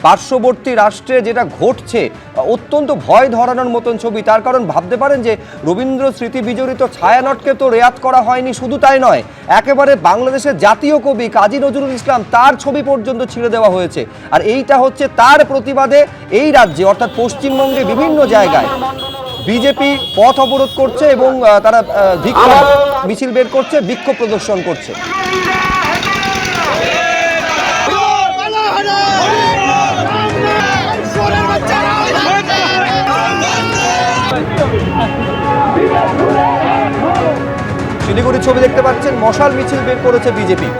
পার্শ্ববর্তী রাষ্ট্রে যেটা ঘটছে অত্যন্ত ভয় ধরানোর মতন ছবি। তার কারণ ভাবতে পারেন যে রবীন্দ্র স্মৃতি বিজড়িত ছায়ানটকে তো রেয়াত করা হয়নি, শুধু তাই নয়, একেবারে বাংলাদেশের জাতীয় কবি কাজী নজরুল ইসলাম তার ছবি পর্যন্ত ছিঁড়ে দেওয়া হয়েছে। আর এইটা হচ্ছে তার প্রতিবাদে এই রাজ্যে অর্থাৎ পশ্চিমবঙ্গে বিভিন্ন জায়গায় বিজেপি পথ অবরোধ করছে এবং তারা ধিক্কার মিছিল বের করছে, বিক্ষোভ প্রদর্শন করছে। শিলিগুড়ির ছবি দেখতে পাচ্ছেন, মশাল মিছিল বের করেছে বিজেপি।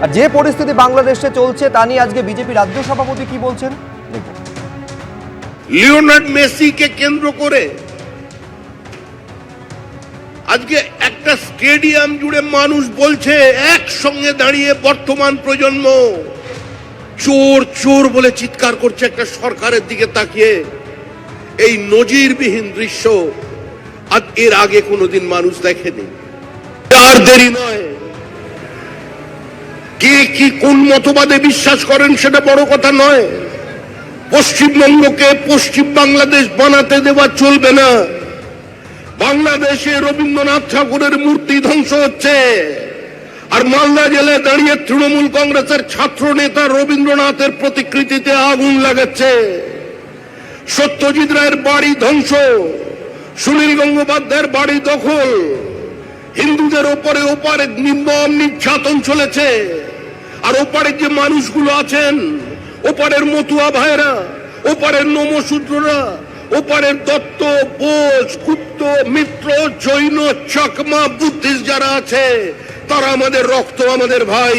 আর যে পরিস্থিতি বাংলাদেশে চলছে তা নিয়ে আজকে বিজেপি রাজ্য সভাপতি কি বলছেন। লিওনার্ড মেসিকে কেন্দ্র করে আজকে একটা স্টেডিয়াম জুড়ে মানুষ বলছে একসঙ্গে দাঁড়িয়ে, বর্তমান প্রজন্ম চোর চোর বলে চিৎকার করছে একটা সরকারের দিকে তাকিয়ে। এই নজিরবিহীন দৃশ্য আজ এর আগে কোনোদিন মানুষ দেখেনি। আর দেরি নয়, কে কি কোন মতবাদে বিশ্বাস করেন সেটা বড় কথা নয়। পশ্চিমবঙ্গকে পশ্চিম বাংলাদেশ বানাতে দেওয়া চলবে না। বাংলাদেশে রবীন্দ্রনাথ ঠাকুরের মূর্তি ধ্বংস হচ্ছে, আর মালদা জেলায় দাঁড়িয়ে তৃণমূল কংগ্রেসের ছাত্র নেতা রবীন্দ্রনাথের প্রতিকৃতিতে আগুন লাগাচ্ছে। সত্যজিৎ রায়ের বাড়ি ধ্বংস, সুনীল গঙ্গোপাধ্যায়ের বাড়ি দখল, হিন্দুদের ওপরে ওপারে নির্মম নির্যাতন চলেছে। আর ওপারে যে মানুষগুলো আছেন, ওপারের মতুয়া ভাইরা, ওপারের নমশূদ্ররা, ওপারের দত্ত, বোস, গুপ্ত, মিত্র, জৈন, চাকমা, বুদ্ধিস্ট যারা আছে, তারা আমাদের রক্ত, আমাদের ভাই।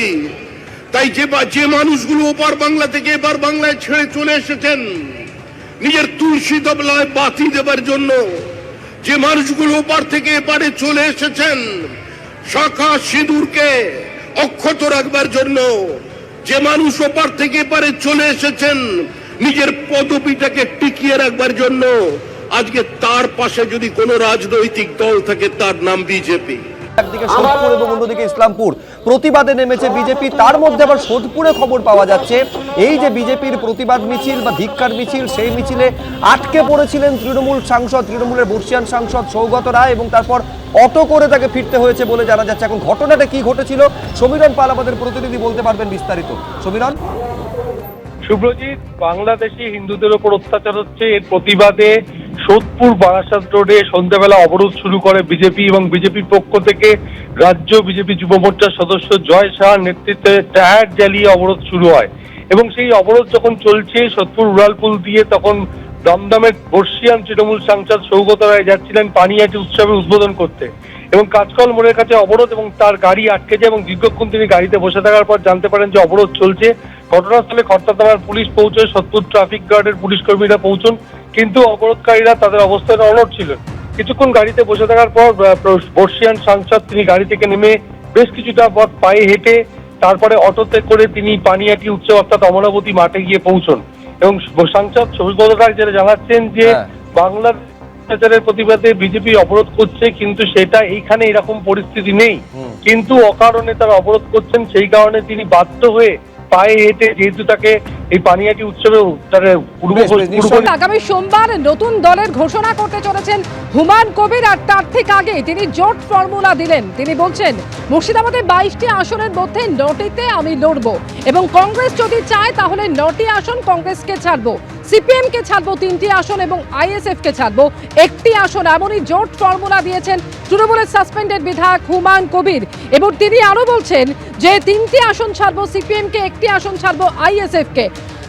তাই যে মানুষগুলো ওপার বাংলা থেকে এবার বাংলায় ছেড়ে চলে এসেছেন নিজের তুলসী তবলায় বাতি দেবার জন্য, যে মানুষগুলো ওপার থেকে এপারে চলে এসেছেন শাখা সিঁদুরকে অক্ষত রাখবার জন্য, যে মানুষ ওপার থেকে এপারে চলে এসেছেন নিজের পদবিটাকে টিকিয়ে রাখবার জন্য, আজকে তার পাশে যদি কোনো রাজনৈতিক দল থাকে তার নাম বিজেপি। একদিকে সোদপুর এবং অন্যদিকে ইসলামপুর প্রতিবাদে নেমেছে বিজেপি। তার মধ্যে আবার সোদপুরে খবর পাওয়া যাচ্ছে এই যে বিজেপির প্রতিবাদ মিছিল বা ধিক্কার মিছিল, সেই মিছিলে আটকে পড়েছিলেন তৃণমূল সাংসদ, তৃণমূলের বর্ষিয়ান সাংসদ সৌগত রায়, এবং তারপর অটো করে তাকে ফিরতে হয়েছে বলে জানা যাচ্ছে। এখন ঘটনাটা কি ঘটেছিল সমীরণ পাল আমাদের প্রতিনিধি বলতে পারবেন বিস্তারিত। সমীরণ। শুভ্রজিৎ, বাংলাদেশি হিন্দুদের ওপর অত্যাচার হচ্ছে, এর প্রতিবাদে সোদপুর বারাসাত রোডে সন্ধ্যাবেলা অবরোধ শুরু করে বিজেপি, এবং বিজেপির পক্ষ থেকে রাজ্য বিজেপি যুব মোর্চার সদস্য জয় শাহর নেতৃত্বে টায়ার জ্বালিয়ে অবরোধ শুরু হয়। এবং সেই অবরোধ যখন চলছে সোদপুর উড়ালপুল দিয়ে, তখন দমদমের বর্ষিয়ান তৃণমূল সাংসদ সৌগত রায় যাচ্ছিলেন পানিহাটি উৎসবের উদ্বোধন করতে, এবং কাঁচকল মোড়ের কাছে অবরোধ, এবং তার গাড়ি আটকে যায় এবং দীর্ঘক্ষণ তিনি গাড়িতে বসে থাকার পর জানতে পারেন যে অবরোধ চলছে। ঘটনাস্থলে খড়তামার পুলিশ পৌঁছয়, সোদপুর ট্রাফিক গার্ডের পুলিশ কর্মীরা পৌঁছন, কিন্তু অবরোধকারীরা তাদের অবস্থানে অনড় ছিলেন। কিছুক্ষণ গাড়িতে বসে থাকার পর বর্ষিয়ান সাংসদ তিনি গাড়ি থেকে নেমে বেশ কিছুটা পথ পায়ে হেঁটে তারপরে অটোতে করে তিনি পানিহাটি উৎসব অর্থাৎ অমরাবতী মাঠে গিয়ে পৌঁছন। এবং সাংসদ সৌগত রায় যেটা জানাচ্ছেন যে বাংলার অত্যাচারের প্রতিবাদে বিজেপি অবরোধ করছে, কিন্তু সেটা এইখানে এরকম পরিস্থিতি নেই, কিন্তু অকারণে তারা অবরোধ করছেন। সেই কারণে তিনি বাধ্য হয়ে পায়ে হেঁটে, যেহেতু তাকে এই পানিহাটি উৎসবে আগামী সোমবার নতুন দলের ঘোষণা করতে চলেছেন হুমায়ুন কবির, আর তার ঠিক আগে তিনি জোট ফর্মুলা দিলেন। তিনি বলছেন মুর্শিদাবাদে 22টি আসনের মধ্যে 9টিতে আমি লড়বো, এবং কংগ্রেস যদি চায় তাহলে 9টি আসন কংগ্রেসকে ছাড়বো, সিপিএম কে ছাড়বো 3টি আসন এবং আইএসএফ কে ছাড়বো 1টি আসন। এমনই জোট ফর্মুলা দিয়েছেন তৃণমূলের সাসপেন্ডেড বিধায়ক হুমায়ুন কবির। এবং তিনি আরো বলছেন যে 3টি আসন ছাড়বো সিপিএম কে, 1টি আসন ছাড়বো আইএসএফ কে।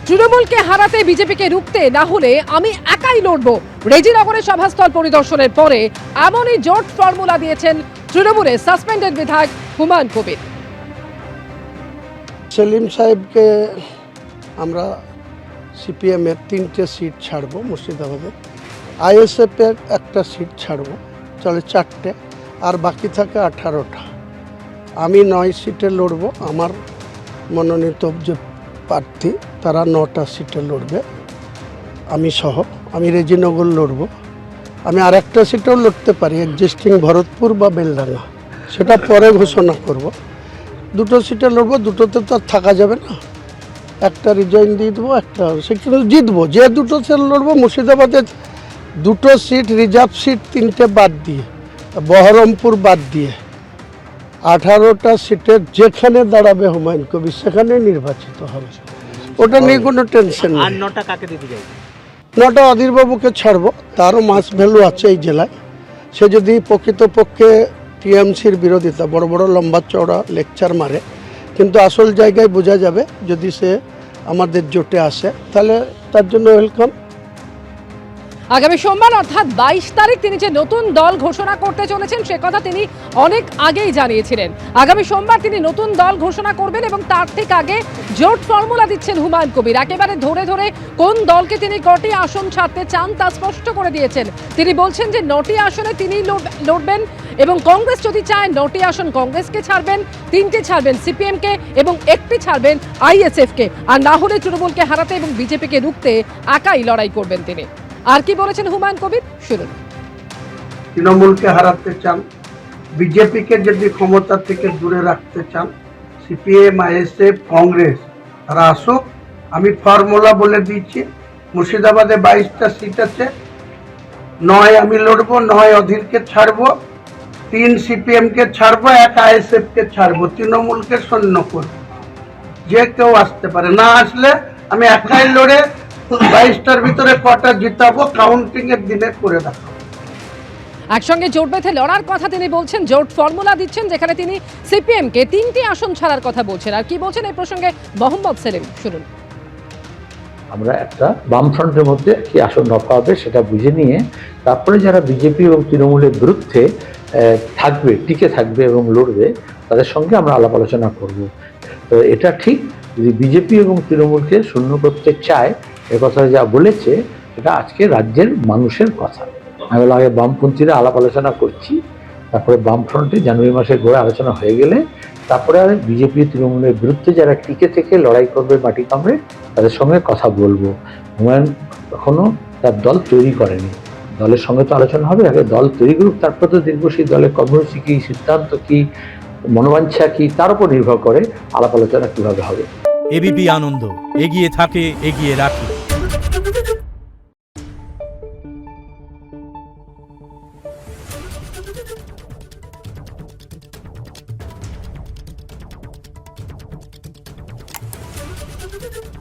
তৃণমূলকে হারাতে, বিজেপিকে রুখতে না হলে আমি একাই লড়বো। রেজিনগরের সভাস্থল পরিদর্শনের পরে এমনই জোট ফর্মুলা দিয়েছেন তৃণমূলের সাসপেন্ডেড বিধায়ক হুমায়ুন কবির। সেলিম সাহেবকে আমরা সিপিএমের 3টে সিট ছাড়বো মুর্শিদাবাদে, আইএসএফের 1টা সিট ছাড়বো, চলে 4টে, আর বাকি থাকে 18টা। আমি 9 সিটে লড়বো, আমার মনোনীত যে প্রার্থী তারা 9টা সিটে লড়বে, আমি সহ। আমি রেজিনগর লড়বো, আমি আর একটা সিটেও লড়তে পারি, এক্সিস্টিং ভরতপুর বা বেলডাঙ্গা, সেটা পরে ঘোষণা করব। দুটো সিটে লড়বো, দুটোতে তো আর থাকা যাবে না, একটা রিজাইন দিয়ে দেবো, একটা সেখানে জিতবো। যে দুটো সিট লড়বো, মুর্শিদাবাদের দুটো সিট রিজার্ভ সিট 3টে বাদ দিয়ে, বহরমপুর বাদ দিয়ে 18টা সিটের যেখানে দাঁড়াবে হুমায়ুন কবির সেখানে নির্বাচিত হবে। ওটা নিয়ে কোনো টেনশন নেই। আর 9টা কাকে দিতে চাই? 9টা অধীরবাবুকে ছাড়বো, তারও মাস ভ্যালু আছে এই জেলায়। সে যদি প্রকৃতপক্ষে টিএমসির বিরোধিতা, বড় বড় লম্বা চওড়া লেকচার মারে, কিন্তু আসল জায়গায় বোঝা যাবে যদি সে আমাদের জোটে আসে, তাহলে তার জন্য ওয়েলকাম। আগামী সোমবার অর্থাৎ 22 তারিখ তিনি যে নতুন দল ঘোষণা করতে চলেছেন সে কথা তিনি অনেক আগেই জানিয়েছিলেন। আগামী সোমবার তিনি নতুন দল ঘোষণা করবেন এবং তার ঠিক আগে জোট ফর্মুলা দিচ্ছেন হুমায়ুন কবির। একেবারে ধরে ধরে কোন দলকে তিনি কটি আসন ছাড়তে চান তা স্পষ্ট করে দিয়েছেন। তিনি বলছেন যে 9টি আসনে তিনি লড়বেন এবং কংগ্রেস যদি চায় 9টি আসন কংগ্রেসকে ছাড়বেন, 3টে ছাড়বেন সিপিএমকে এবং 1টি ছাড়বেন আইএসএফকে। আর না হলে তৃণমূলকে হারাতে এবং বিজেপিকে রুখতে একাই লড়াই করবেন তিনি। আর কি বলেছেন হুমায়ুন কবির, শুনুন। তৃণমূলকে হারাতে চান, বিজেপিকে যদি ক্ষমতা থেকে দূরে রাখতে চান, সিপিএম, আইএসএফ, কংগ্রেস তারা আসুক। আমি ফর্মুলা বলে দিচ্ছি, মুর্শিদাবাদে 22টা সিট আছে, 9 আমি লড়বো, 9 অধীরকে ছাড়বো, 3 সিপিএমকে ছাড়বো, 1 আইএসএফকে ছাড়বো, তৃণমূলকে শূন্য করবো। যে কেউ আসতে পারে, না আসলে আমি একাই লড়ে 22টার ভিতরে কটা জিতাবো কাউন্টিং এর দিনে করে দেখাবো। একসঙ্গে জোট বেঁধে লড়ার কথা তিনি বলছেন, জোট ফর্মুলা দিচ্ছেন যেখানে তিনি সিপিএমকে 3টি আসন ছাড়ার কথা বলছেন। আর কি বলছেন এই প্রসঙ্গে মোহাম্মদ সেলিম, শুনুন। আমরা একটা বামফ্রন্টের মধ্যে কি আসন রফা হবে সেটা বুঝে নিয়ে তারপরে যারা বিজেপি এবং তৃণমূলের বিরুদ্ধে থাকবে, টিকে থাকবে এবং লড়বে, তাদের সঙ্গে আমরা আলাপ আলোচনা করব। তো এটা ঠিক, যদি বিজেপি এবং তৃণমূলকে শূন্য করতে চায়, এ কথা যা বলেছে এটা আজকে রাজ্যের মানুষের কথা। আমি বললাম আগে বামপন্থীরা আলাপ আলোচনা করছি, তারপরে বামফ্রন্টে জানুয়ারি মাসের গোড়া আলোচনা হয়ে গেলে তারপরে বিজেপি তৃণমূলের বিরুদ্ধে যারা টিকে থেকে লড়াই করবে মাটি কামড়ে, তাদের সঙ্গে কথা বলবো। হুমায়ুন এখনো তার দল তৈরি করেনি, দলের সঙ্গে তো আলোচনা হবে, আগে দল তৈরি করুক, তারপর তো দেখবো সেই দলের কর্মসূচি কী, সিদ্ধান্ত কী, মনোবাঞ্ছা কী, তার উপর নির্ভর করে আলাপ আলোচনা কীভাবে হবে। এবিপি আনন্দ, এগিয়ে থাকে, এগিয়ে রাখে। Thank you.